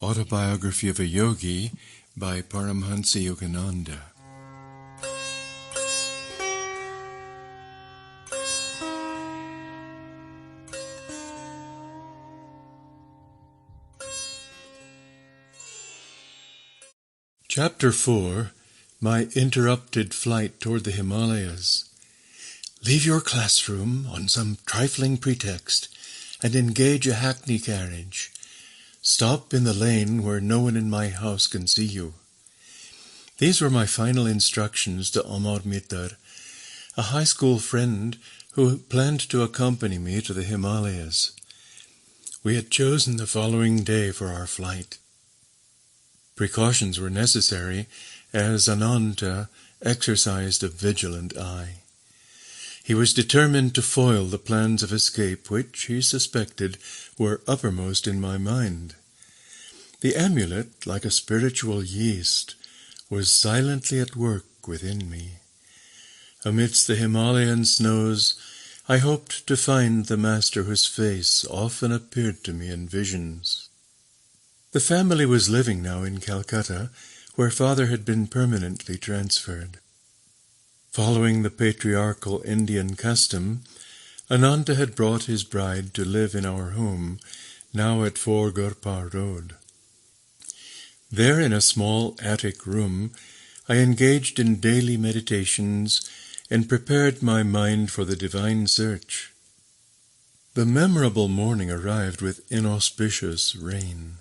Autobiography of a Yogi by Paramahamsa Yogananda. Chapter 4. My interrupted flight toward the Himalayas. Leave your classroom on some trifling pretext and engage a hackney carriage. Stop in the lane where no one in my house can see you. These were my final instructions to Amar Mitar, a high school friend who planned to accompany me to the Himalayas. We had chosen the following day for our flight. Precautions were necessary, as Ananta exercised a vigilant eye. He was determined to foil the plans of escape which, he suspected, were uppermost in my mind. The amulet, like a spiritual yeast, was silently at work within me. Amidst the Himalayan snows, I hoped to find the master whose face often appeared to me in visions. The family was living now in Calcutta, where father had been permanently transferred. Following the patriarchal Indian custom, Ananta had brought his bride to live in our home, now at 4 Gurpar Road. There, in a small attic room, I engaged in daily meditations and prepared my mind for the divine search. The memorable morning arrived with inauspicious rain.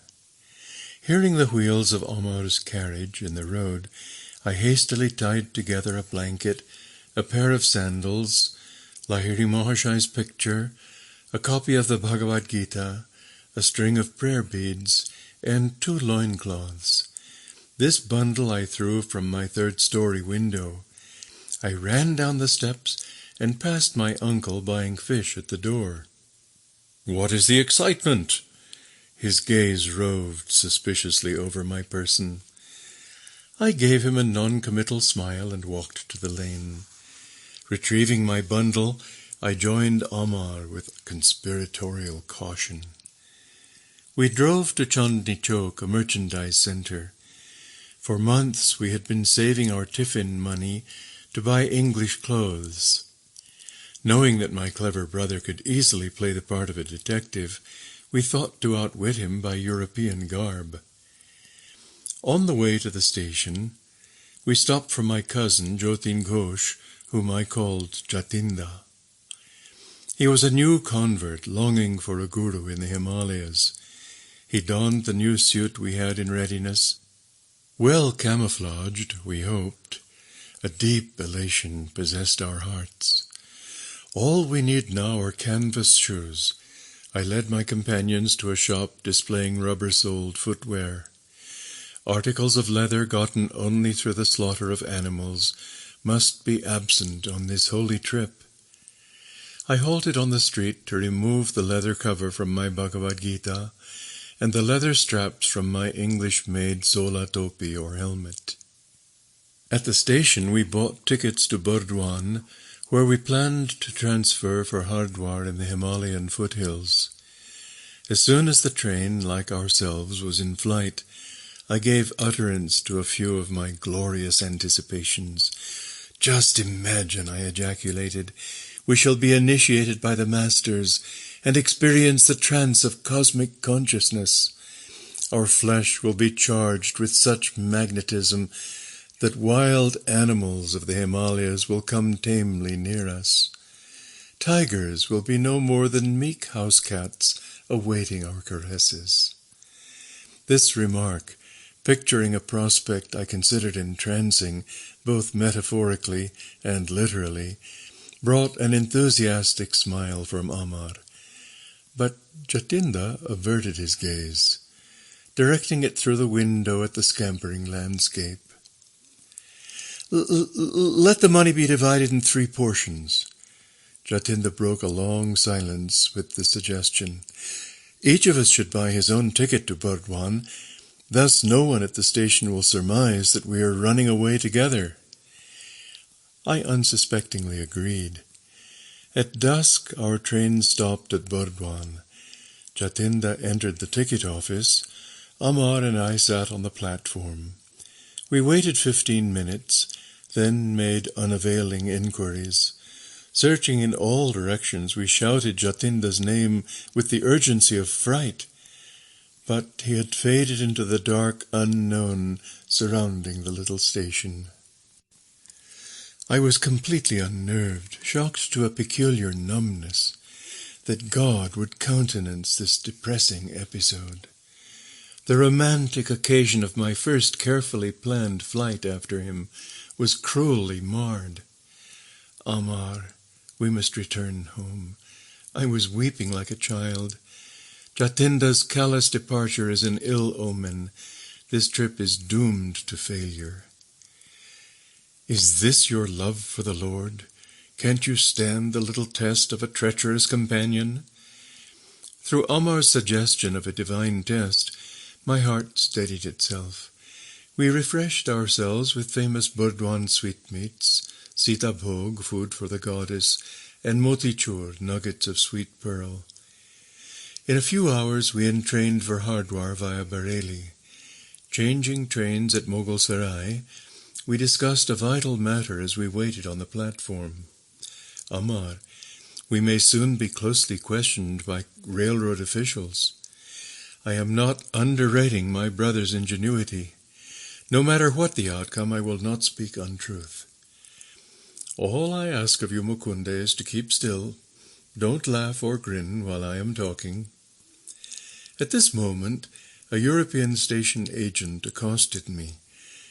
Hearing the wheels of Omar's carriage in the road, I hastily tied together a blanket, a pair of sandals, Lahiri Mahashai's picture, a copy of the Bhagavad Gita, a string of prayer beads, and 2 loincloths. This bundle I threw from my 3rd-story window. I ran down the steps and passed my uncle buying fish at the door. "What is the excitement?" His gaze roved suspiciously over my person. I gave him a non-committal smile and walked to the lane. Retrieving my bundle, I joined Amar with conspiratorial caution. We drove to Chandni Chowk, a merchandise center. For months we had been saving our tiffin money to buy English clothes. Knowing that my clever brother could easily play the part of a detective, we thought to outwit him by European garb. On the way to the station, we stopped for my cousin, Jyotin Ghosh, whom I called Jatinda. He was a new convert, longing for a guru in the Himalayas. He donned the new suit we had in readiness. Well camouflaged, we hoped. A deep elation possessed our hearts. All we need now are canvas shoes. I led my companions to a shop displaying rubber-soled footwear. Articles of leather gotten only through the slaughter of animals must be absent on this holy trip. I halted on the street to remove the leather cover from my Bhagavad Gita and the leather straps from my English-made sola topi or helmet. At the station we bought tickets to Burdwan, where we planned to transfer for Hardwar in the Himalayan foothills. As soon as the train, like ourselves, was in flight, I gave utterance to a few of my glorious anticipations. "Just imagine," I ejaculated, "we shall be initiated by the masters and experience the trance of cosmic consciousness. Our flesh will be charged with such magnetism that wild animals of the Himalayas will come tamely near us. Tigers will be no more than meek house cats awaiting our caresses." This remark, picturing a prospect I considered entrancing, both metaphorically and literally, brought an enthusiastic smile from Amar. But Jatinda averted his gaze, directing it through the window at the scampering landscape. "Let the money be divided in 3 portions." Jatinda broke a long silence with the suggestion. "Each of us should buy his own ticket to Burdwan. Thus no one at the station will surmise that we are running away together." I unsuspectingly agreed. At dusk our train stopped at Burdwan. Jatinda entered the ticket office, Amar and I sat on the platform. We waited 15 minutes, then made unavailing inquiries. Searching in all directions, we shouted Jatinda's name with the urgency of fright. But he had faded into the dark unknown surrounding the little station. I was completely unnerved, shocked to a peculiar numbness, that God would countenance this depressing episode. The romantic occasion of my first carefully planned flight after him was cruelly marred. Amar, we must return home. I was weeping like a child. Jatinda's callous departure is an ill omen. This trip is doomed to failure. Is this your love for the Lord? Can't you stand the little test of a treacherous companion? Through Amar's suggestion of a divine test, my heart steadied itself. We refreshed ourselves with famous Burdwan sweetmeats, Sita Bhog, food for the goddess, and motichur, nuggets of sweet pearl. In a few hours we entrained for Hardwar via Bareilly. Changing trains at Mughal Sarai, we discussed a vital matter as we waited on the platform. Amar, we may soon be closely questioned by railroad officials. I am not underrating my brother's ingenuity. No matter what the outcome, I will not speak untruth. All I ask of you, Mukunda, is to keep still. Don't laugh or grin while I am talking. At this moment, a European station agent accosted me.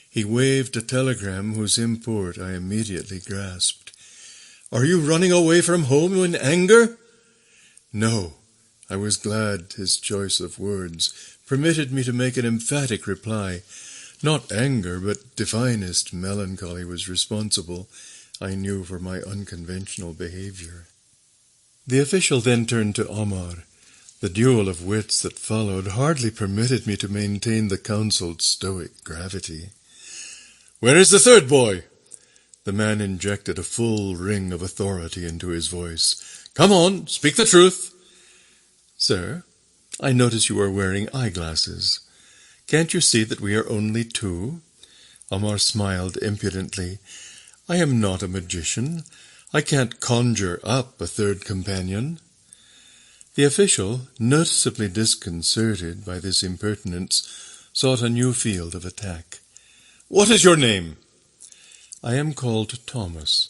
He waved a telegram whose import I immediately grasped. Are you running away from home in anger? No. I was glad his choice of words permitted me to make an emphatic reply. Not anger, but divinest melancholy was responsible, I knew, for my unconventional behavior. The official then turned to Amar. The duel of wits that followed hardly permitted me to maintain the counseled stoic gravity. Where is the third boy? The man injected a full ring of authority into his voice. Come on, speak the truth. Sir, I notice you are wearing eyeglasses. Can't you see that we are only two? Amar smiled impudently. I am not a magician. I can't conjure up a third companion. The official, noticeably disconcerted by this impertinence, sought a new field of attack. What is your name? I am called Thomas.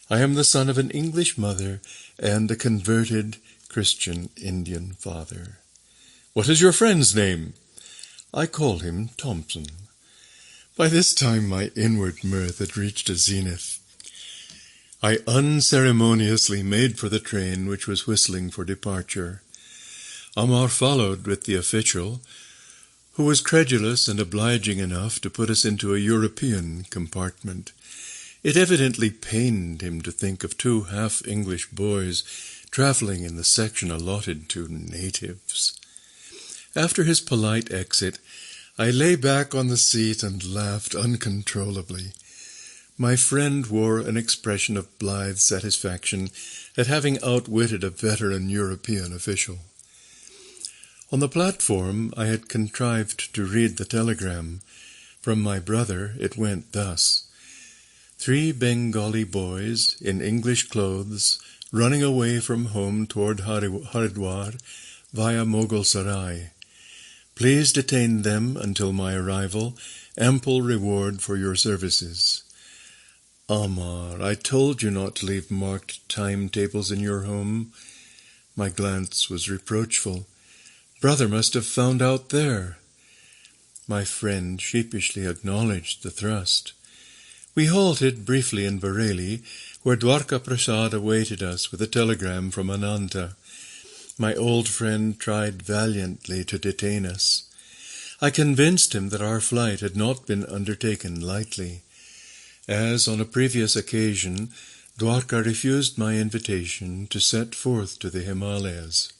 I am the son of an English mother and a converted Christian Indian father. What is your friend's name? I call him Thompson. By this time my inward mirth had reached a zenith. I unceremoniously made for the train which was whistling for departure. Amar followed with the official, who was credulous and obliging enough to put us into a European compartment. It evidently pained him to think of two half-English boys travelling in the section allotted to natives. After his polite exit, I lay back on the seat and laughed uncontrollably. My friend wore an expression of blithe satisfaction at having outwitted a veteran European official. On the platform I had contrived to read the telegram. From my brother it went thus: 3 Bengali boys in English clothes running away from home toward Haridwar via Mughal Sarai. Please detain them until my arrival. Ample reward for your services. Amar, I told you not to leave marked timetables in your home. My glance was reproachful. Brother must have found out there. My friend sheepishly acknowledged the thrust. We halted briefly in Bareilly, where Dwarka Prasad awaited us with a telegram from Ananta. My old friend tried valiantly to detain us. I convinced him that our flight had not been undertaken lightly. As on a previous occasion, Dwarka refused my invitation to set forth to the Himalayas.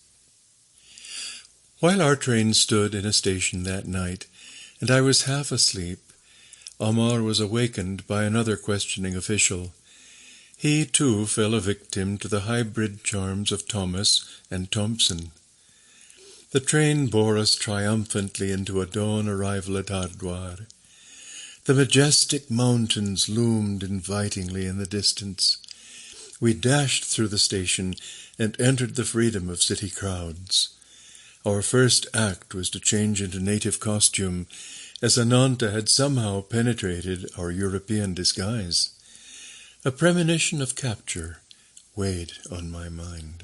While our train stood in a station that night, and I was half asleep, Amar was awakened by another questioning official. He, too, fell a victim to the hybrid charms of Thomas and Thompson. The train bore us triumphantly into a dawn arrival at Hardwar. The majestic mountains loomed invitingly in the distance. We dashed through the station and entered the freedom of city crowds. Our first act was to change into native costume, as Ananta had somehow penetrated our European disguise. A premonition of capture weighed on my mind.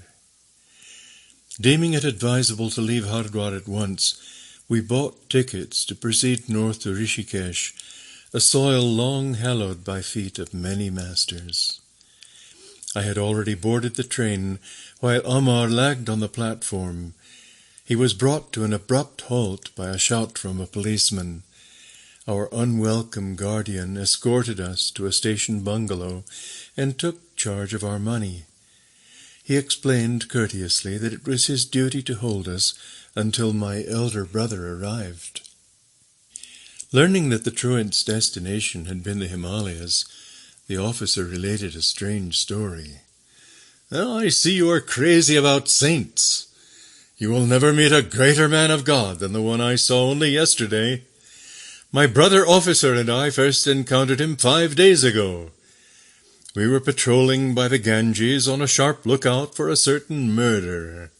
Deeming it advisable to leave Hardwar at once, we bought tickets to proceed north to Rishikesh, a soil long hallowed by feet of many masters. I had already boarded the train, while Amar lagged on the platform. He was brought to an abrupt halt by a shout from a policeman. Our unwelcome guardian escorted us to a station bungalow and took charge of our money. He explained courteously that it was his duty to hold us until my elder brother arrived. Learning that the truant's destination had been the Himalayas, the officer related a strange story. "I see you are crazy about saints. You will never meet a greater man of God than the one I saw only yesterday. My brother officer and I first encountered him 5 days ago. We were patrolling by the Ganges on a sharp lookout for a certain murderer.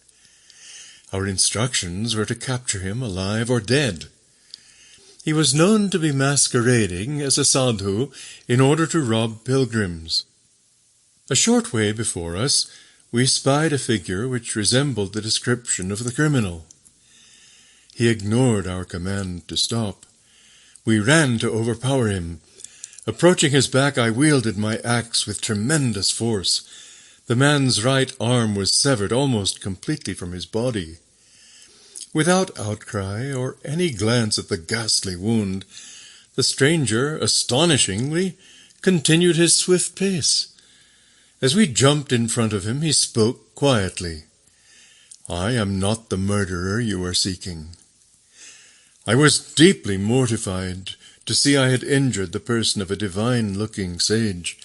Our instructions were to capture him alive or dead. He was known to be masquerading as a sadhu in order to rob pilgrims. A short way before us, we spied a figure which resembled the description of the criminal. He ignored our command to stop. We ran to overpower him. Approaching his back, I wielded my axe with tremendous force. The man's right arm was severed almost completely from his body. Without outcry or any glance at the ghastly wound, the stranger, astonishingly, continued his swift pace. As we jumped in front of him, he spoke quietly. "I am not the murderer you are seeking." I was deeply mortified to see I had injured the person of a divine-looking sage.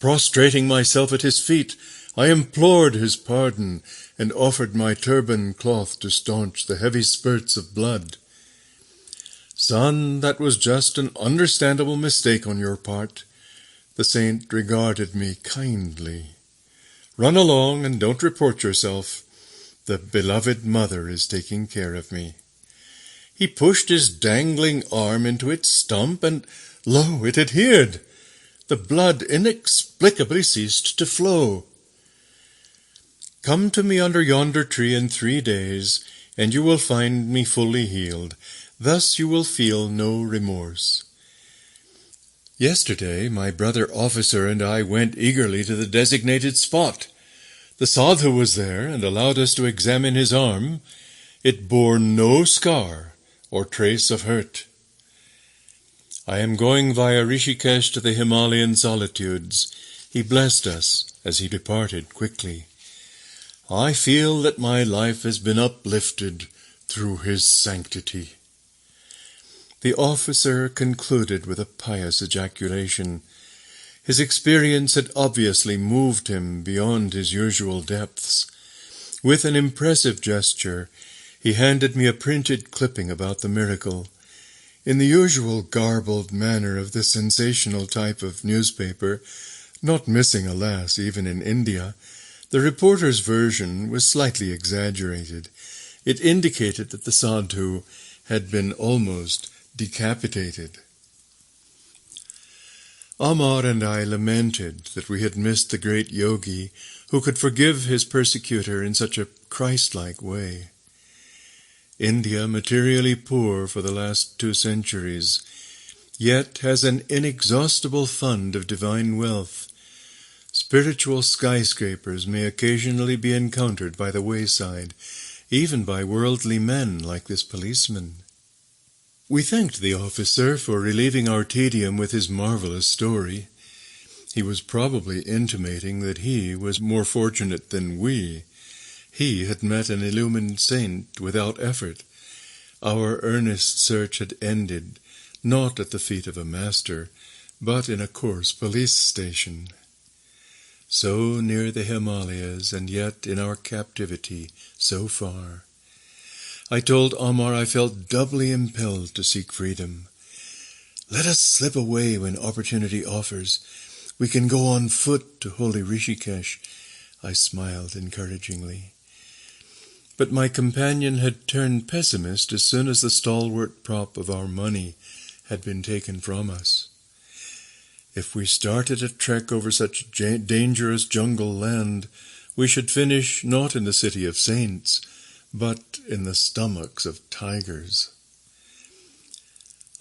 Prostrating myself at his feet, I implored his pardon and offered my turban cloth to staunch the heavy spurts of blood. "Son, that was just an understandable mistake on your part." The saint regarded me kindly. "Run along and don't report yourself. The beloved mother is taking care of me." He pushed his dangling arm into its stump, and lo, it adhered. The blood inexplicably ceased to flow. "Come to me under yonder tree in 3 days, and you will find me fully healed. Thus you will feel no remorse." Yesterday, my brother officer and I went eagerly to the designated spot. The sadhu was there and allowed us to examine his arm. It bore no scar or trace of hurt. "I am going via Rishikesh to the Himalayan solitudes." He blessed us as he departed quickly. "I feel that my life has been uplifted through his sanctity." The officer concluded with a pious ejaculation. His experience had obviously moved him beyond his usual depths. With an impressive gesture, he handed me a printed clipping about the miracle. In the usual garbled manner of the sensational type of newspaper, not missing, alas, even in India, the reporter's version was slightly exaggerated. It indicated that the sadhu had been almost decapitated. Amar and I lamented that we had missed the great Yogi who could forgive his persecutor in such a Christ-like way. India, materially poor for the last 2 centuries, yet has an inexhaustible fund of divine wealth. Spiritual skyscrapers may occasionally be encountered by the wayside, even by worldly men like this policeman. We thanked the officer for relieving our tedium with his marvelous story. He was probably intimating that he was more fortunate than we. He had met an illumined saint without effort. Our earnest search had ended, not at the feet of a master, but in a coarse police station. So near the Himalayas, and yet in our captivity so far. I told Amar I felt doubly impelled to seek freedom. Let us slip away when opportunity offers. We can go on foot to holy Rishikesh, I smiled encouragingly. But my companion had turned pessimist as soon as the stalwart prop of our money had been taken from us. If we started a trek over such dangerous jungle land, we should finish not in the city of saints, but in the stomachs of tigers.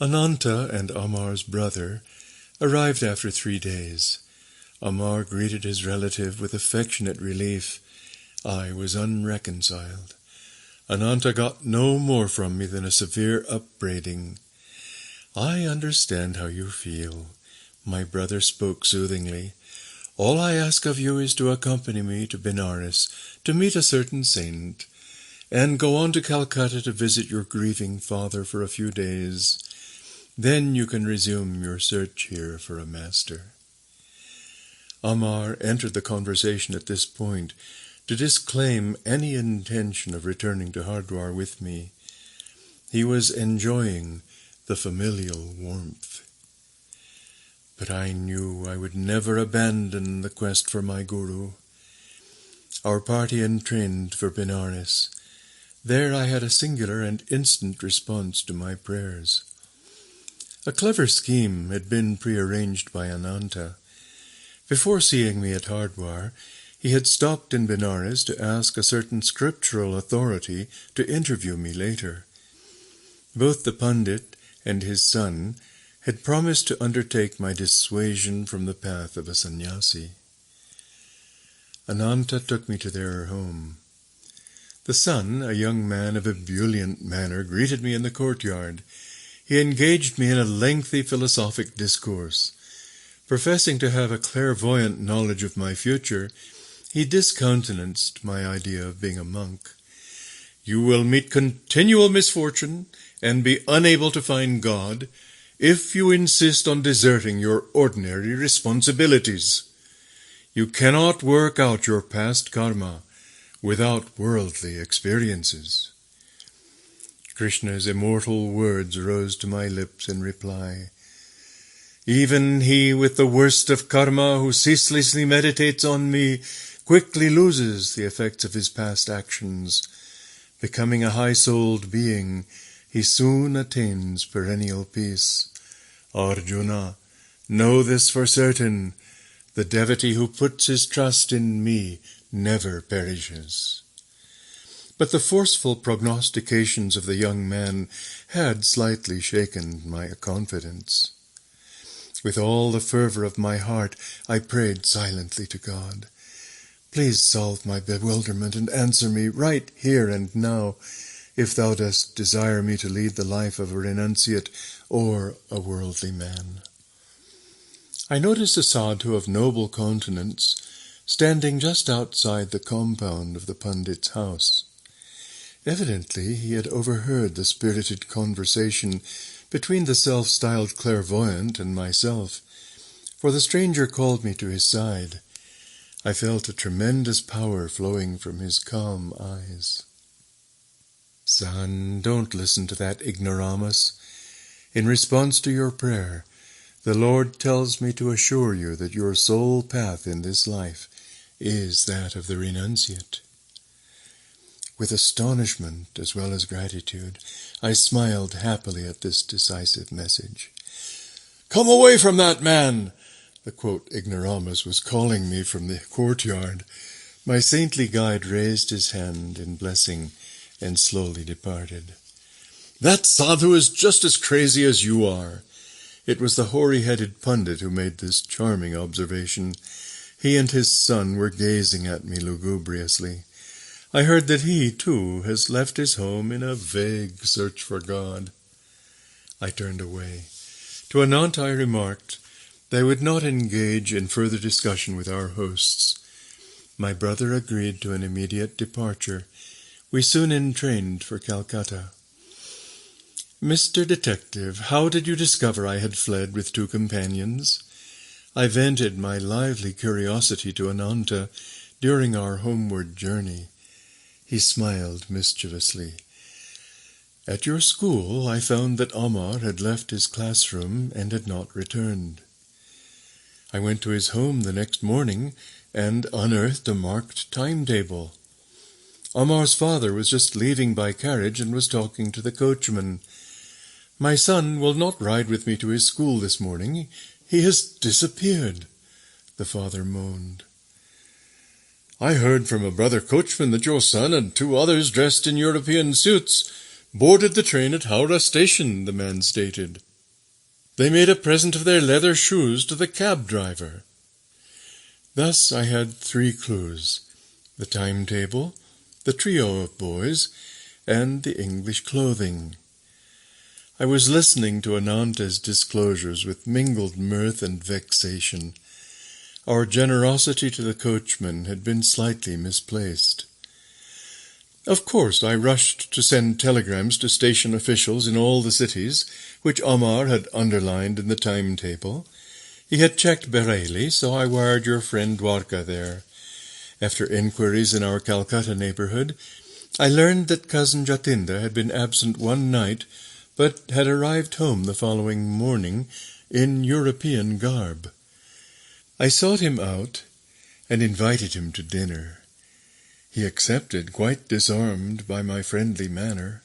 Ananta and Amar's brother arrived after 3 days. Amar greeted his relative with affectionate relief. I was unreconciled. Ananta got no more from me than a severe upbraiding. I understand how you feel, my brother spoke soothingly. All I ask of you is to accompany me to Benares to meet a certain saint, and go on to Calcutta to visit your grieving father for a few days. Then you can resume your search here for a master. Amar entered the conversation at this point to disclaim any intention of returning to Hardwar with me. He was enjoying the familial warmth. But I knew I would never abandon the quest for my guru. Our party entrained for Benares. There I had a singular and instant response to my prayers. A clever scheme had been prearranged by Ananta. Before seeing me at Hardwar, he had stopped in Benares to ask a certain scriptural authority to interview me later. Both the Pandit and his son had promised to undertake my dissuasion from the path of a sannyasi. Ananta took me to their home. The son, a young man of ebullient manner, greeted me in the courtyard. He engaged me in a lengthy philosophic discourse. Professing to have a clairvoyant knowledge of my future, he discountenanced my idea of being a monk. You will meet continual misfortune and be unable to find God if you insist on deserting your ordinary responsibilities. You cannot work out your past karma without worldly experiences. Krishna's immortal words rose to my lips in reply. Even he with the worst of karma who ceaselessly meditates on me quickly loses the effects of his past actions. Becoming a high-souled being, he soon attains perennial peace. Arjuna, know this for certain, the devotee who puts his trust in me never perishes. But the forceful prognostications of the young man had slightly shaken my confidence. With all the fervor of my heart, I prayed silently to God. Please solve my bewilderment and answer me right here and now, if thou dost desire me to lead the life of a renunciate or a worldly man. I noticed a sadhu of noble countenance standing just outside the compound of the Pandit's house. Evidently he had overheard the spirited conversation between the self-styled clairvoyant and myself, for the stranger called me to his side. I felt a tremendous power flowing from his calm eyes. Son, don't listen to that ignoramus. In response to your prayer, the Lord tells me to assure you that your sole path in this life is that of the renunciate. With astonishment as well as gratitude, I smiled happily at this decisive message. Come away from that man! The quote ignoramus was calling me from the courtyard. My saintly guide raised his hand in blessing and slowly departed. That sadhu is just as crazy as you are. It was the hoary-headed pundit who made this charming observation. He and his son were gazing at me lugubriously. I heard that he, too, has left his home in a vague search for God. I turned away. To Ananta I remarked they would not engage in further discussion with our hosts. My brother agreed to an immediate departure. We soon entrained for Calcutta. Mr. Detective, how did you discover I had fled with 2 companions? I vented my lively curiosity to Ananta during our homeward journey. He smiled mischievously. At your school I found that Amar had left his classroom and had not returned. I went to his home the next morning and unearthed a marked timetable. Amar's father was just leaving by carriage and was talking to the coachman. "My son will not ride with me to his school this morning. He has disappeared," the father moaned. "I heard from a brother coachman that your son and 2 others dressed in European suits boarded the train at Howrah station," the man stated. "They made a present of their leather shoes to the cab driver." Thus I had 3 clues: the timetable, the trio of boys, and the English clothing. I was listening to Ananta's disclosures with mingled mirth and vexation. Our generosity to the coachman had been slightly misplaced. Of course, I rushed to send telegrams to station officials in all the cities, which Amar had underlined in the timetable. He had checked Bareilly, so I wired your friend Dwarka there. After inquiries in our Calcutta neighborhood, I learned that cousin Jatinda had been absent one night, but had arrived home the following morning in European garb. I sought him out and invited him to dinner. He accepted, quite disarmed by my friendly manner.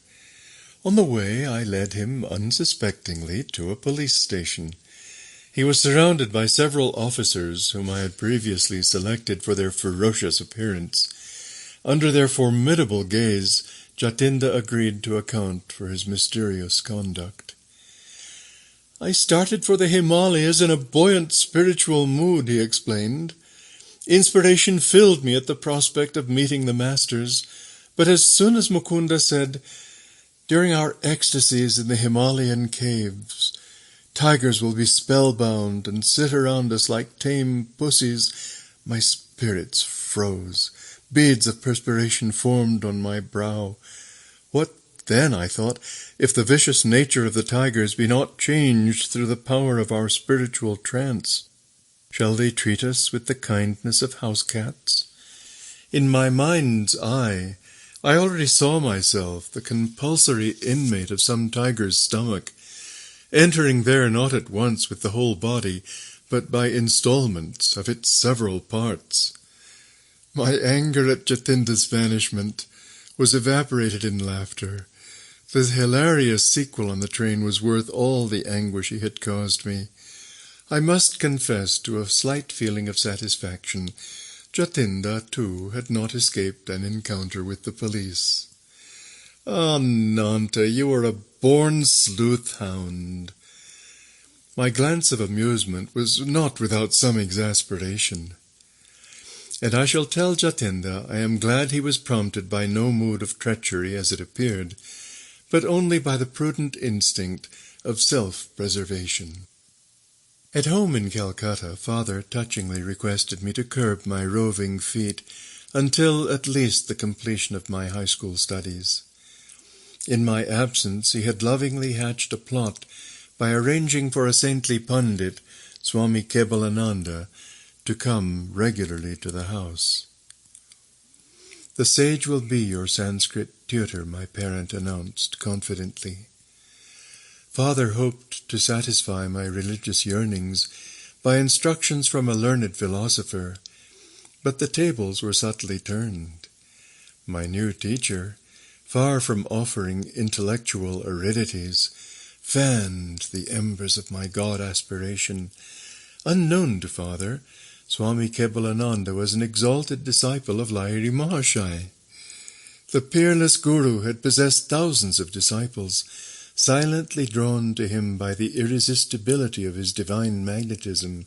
On the way I led him unsuspectingly to a police station. He was surrounded by several officers whom I had previously selected for their ferocious appearance. Under their formidable gaze, Jatinda agreed to account for his mysterious conduct. "I started for the Himalayas in a buoyant spiritual mood," he explained. "Inspiration filled me at the prospect of meeting the masters, but as soon as Mukunda said, 'During our ecstasies in the Himalayan caves, tigers will be spellbound and sit around us like tame pussies,' my spirits froze. Beads of perspiration formed on my brow. What then, I thought, if the vicious nature of the tigers be not changed through the power of our spiritual trance? Shall they treat us with the kindness of house cats? In my mind's eye, I already saw myself the compulsory inmate of some tiger's stomach, entering there not at once with the whole body, but by installments of its several parts. My anger at Jatinda's vanishment was evaporated in laughter. The hilarious sequel on the train was worth all the anguish he had caused me. I must confess to a slight feeling of satisfaction. Jatinda, too, had not escaped an encounter with the police. "Ah, Nanta, you are a born sleuth-hound." My glance of amusement was not without some exasperation. And I shall tell Jatinda I am glad he was prompted by no mood of treachery as it appeared, but only by the prudent instinct of self-preservation. At home in Calcutta, Father touchingly requested me to curb my roving feet until at least the completion of my high school studies. In my absence he had lovingly hatched a plot by arranging for a saintly pundit, Swami Kebalananda, to come regularly to the house. "The sage will be your Sanskrit tutor," my parent announced confidently. Father hoped to satisfy my religious yearnings by instructions from a learned philosopher, but the tables were subtly turned. My new teacher, far from offering intellectual aridities, fanned the embers of my God aspiration. Unknown to Father, Swami Kebalananda was an exalted disciple of Lahiri Mahashai. The peerless Guru had possessed thousands of disciples, silently drawn to him by the irresistibility of his divine magnetism.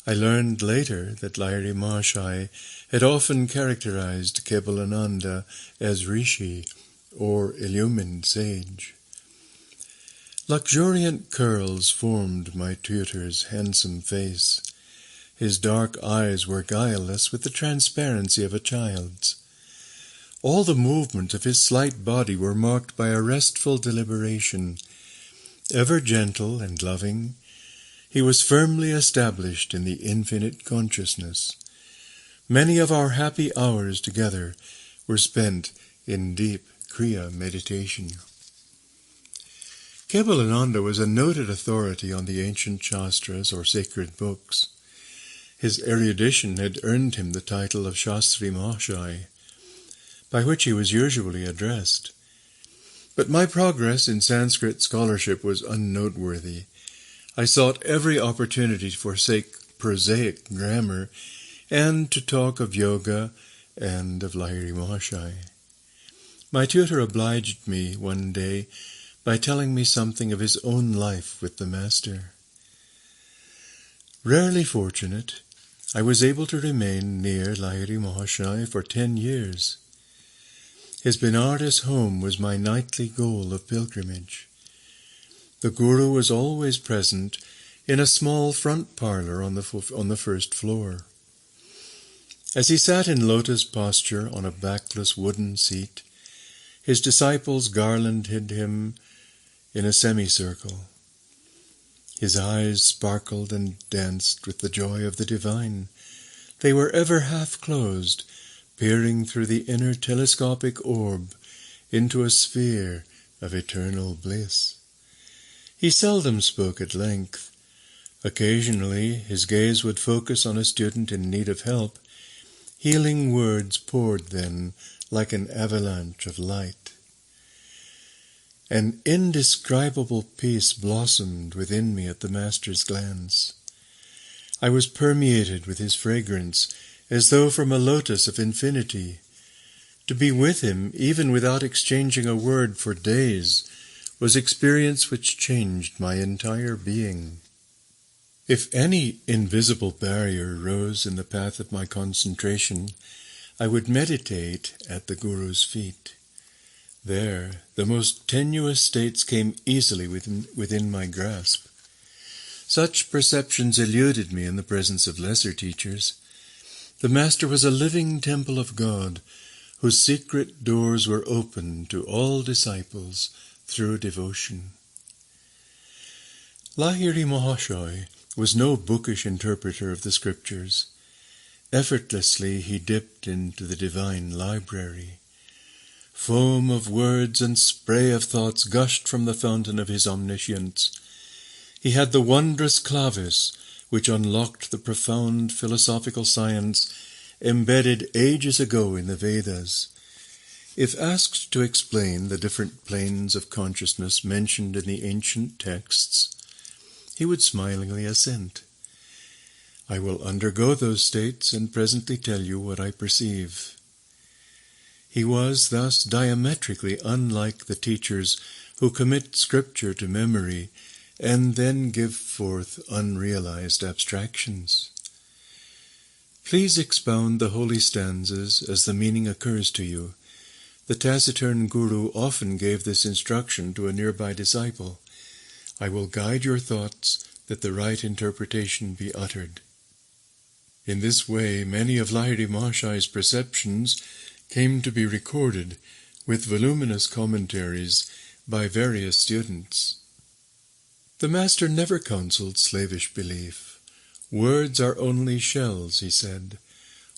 I learned later that Lahiri Mahashai had often characterized Kebalananda as Rishi, or illumined sage. Luxuriant curls formed my tutor's handsome face. His dark eyes were guileless with the transparency of a child's. All the movements of his slight body were marked by a restful deliberation. Ever gentle and loving, he was firmly established in the infinite consciousness. Many of our happy hours together were spent in deep Kriya meditation. Capitolul was a noted authority on the ancient Shastras or sacred books. His erudition had earned him the title of Shastri Mahashai, by which he was usually addressed. But my progress in Sanskrit scholarship was unnoteworthy. I sought every opportunity to forsake prosaic grammar and to talk of yoga and of Lahiri Mahashai. My tutor obliged me one day by telling me something of his own life with the Master. Rarely fortunate, I was able to remain near Lahiri Mahashai for 10 years. His Benares home was my nightly goal of pilgrimage. The Guru was always present in a small front parlour on the first floor. As he sat in lotus posture on a backless wooden seat, his disciples garlanded him in a semicircle. His eyes sparkled and danced with the joy of the divine. They were ever half closed, peering through the inner telescopic orb into a sphere of eternal bliss. He seldom spoke at length. Occasionally his gaze would focus on a student in need of help. Healing words poured then like an avalanche of light. An indescribable peace blossomed within me at the Master's glance. I was permeated with his fragrance, as though from a lotus of infinity. To be with him, even without exchanging a word for days, was experience which changed my entire being. If any invisible barrier rose in the path of my concentration, I would meditate at the Guru's feet. There, the most tenuous states came easily within my grasp. Such perceptions eluded me in the presence of lesser teachers. The Master was a living temple of God, whose secret doors were open to all disciples through devotion. Lahiri Mahashai was no bookish interpreter of the scriptures. Effortlessly he dipped into the divine library. Foam of words and spray of thoughts gushed from the fountain of his omniscience. He had the wondrous clavis, which unlocked the profound philosophical science embedded ages ago in the Vedas. If asked to explain the different planes of consciousness mentioned in the ancient texts, he would smilingly assent. I will undergo those states and presently tell you what I perceive. He was thus diametrically unlike the teachers who commit scripture to memory and then give forth unrealized abstractions. Please expound the holy stanzas as the meaning occurs to you. The taciturn Guru often gave this instruction to a nearby disciple. I will guide your thoughts that the right interpretation be uttered. In this way, many of Lahiri Mahashai's perceptions came to be recorded with voluminous commentaries by various students. The Master never counseled slavish belief. Words are only shells, he said.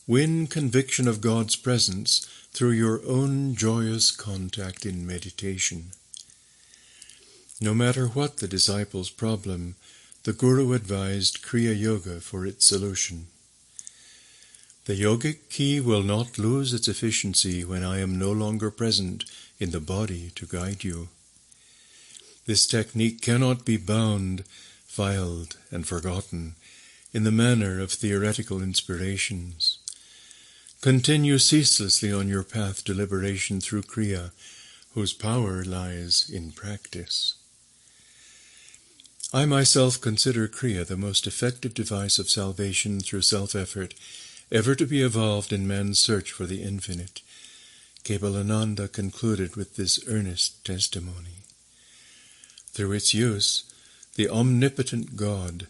Win conviction of God's presence through your own joyous contact in meditation. No matter what the disciple's problem, the Guru advised Kriya Yoga for its solution. The yogic key will not lose its efficiency when I am no longer present in the body to guide you. This technique cannot be bound, filed, and forgotten in the manner of theoretical inspirations. Continue ceaselessly on your path to liberation through Kriya, whose power lies in practice. I myself consider Kriya the most effective device of salvation through self-effort ever to be evolved in man's search for the infinite. Capitolul concluded with this earnest testimony. Through its use, the omnipotent God,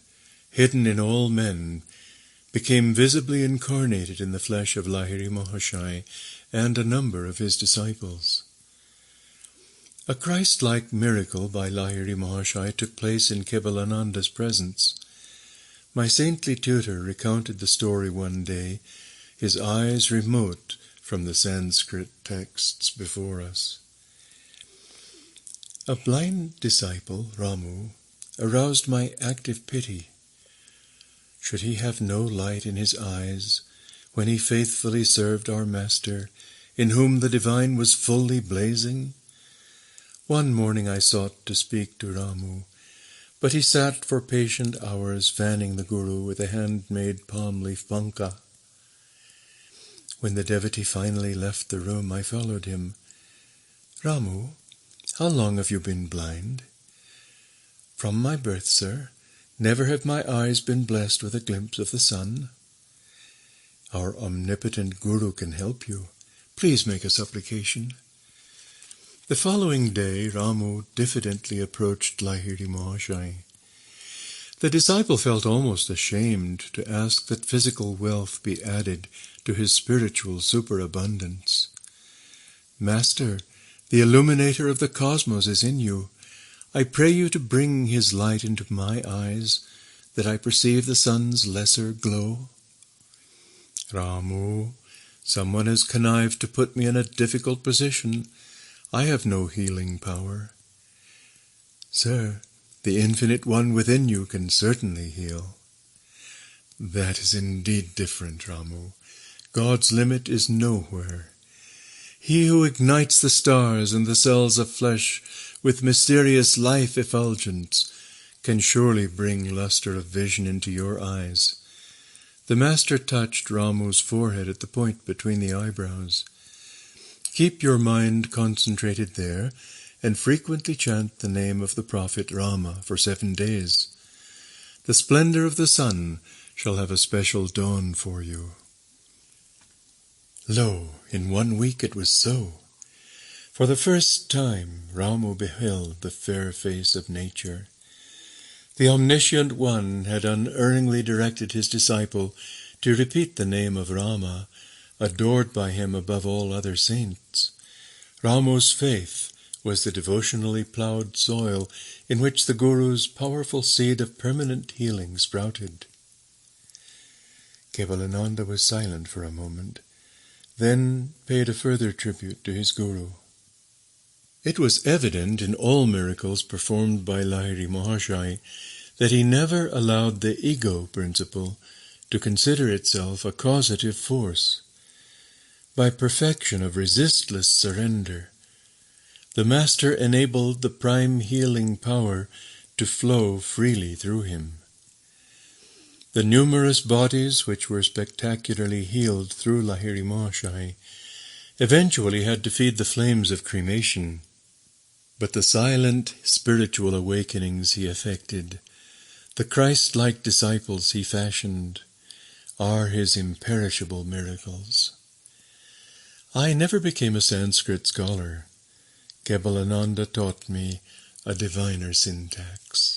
hidden in all men, became visibly incarnated in the flesh of Lahiri Mahashai and a number of his disciples. A Christ-like miracle by Lahiri Mahashai took place in Capitolul's presence. My saintly tutor recounted the story one day, his eyes remote from the Sanskrit texts before us. A blind disciple, Ramu, aroused my active pity. Should he have no light in his eyes when he faithfully served our Master, in whom the divine was fully blazing? One morning I sought to speak to Ramu, but he sat for patient hours fanning the Guru with a handmade palm leaf banka. When the devotee finally left the room, I followed him. Ramu, how long have you been blind? From my birth, sir. Never have my eyes been blessed with a glimpse of the sun. Our omnipotent Guru can help you. Please make a supplication. The following day, Ramu diffidently approached Lahiri Mahashai. The disciple felt almost ashamed to ask that physical wealth be added to his spiritual superabundance. Master, the illuminator of the cosmos is in you. I pray you to bring his light into my eyes, that I perceive the sun's lesser glow. Ramu, someone has connived to put me in a difficult position. I have no healing power. Sir, the Infinite One within you can certainly heal. That is indeed different, Ramu. God's limit is nowhere. He who ignites the stars and the cells of flesh with mysterious life effulgence can surely bring luster of vision into your eyes. The Master touched Ramu's forehead at the point between the eyebrows. Keep your mind concentrated there, and frequently chant the name of the Prophet Rama for 7 days. The splendor of the sun shall have a special dawn for you. Lo, in 1 week it was so. For the first time Ramu beheld the fair face of nature. The Omniscient One had unerringly directed his disciple to repeat the name of Rama, adored by him above all other saints. Ramu's faith was the devotionally ploughed soil in which the Guru's powerful seed of permanent healing sprouted. Capitolul was silent for a moment, then paid a further tribute to his Guru. It was evident in all miracles performed by Lahiri Mahashai that he never allowed the ego principle to consider itself a causative force. By perfection of resistless surrender, the Master enabled the prime healing power to flow freely through him. The numerous bodies which were spectacularly healed through Lahiri Mahashai eventually had to feed the flames of cremation, but the silent spiritual awakenings he effected, the Christ-like disciples he fashioned, are his imperishable miracles. I never became a Sanskrit scholar. Capitolul taught me a diviner syntax.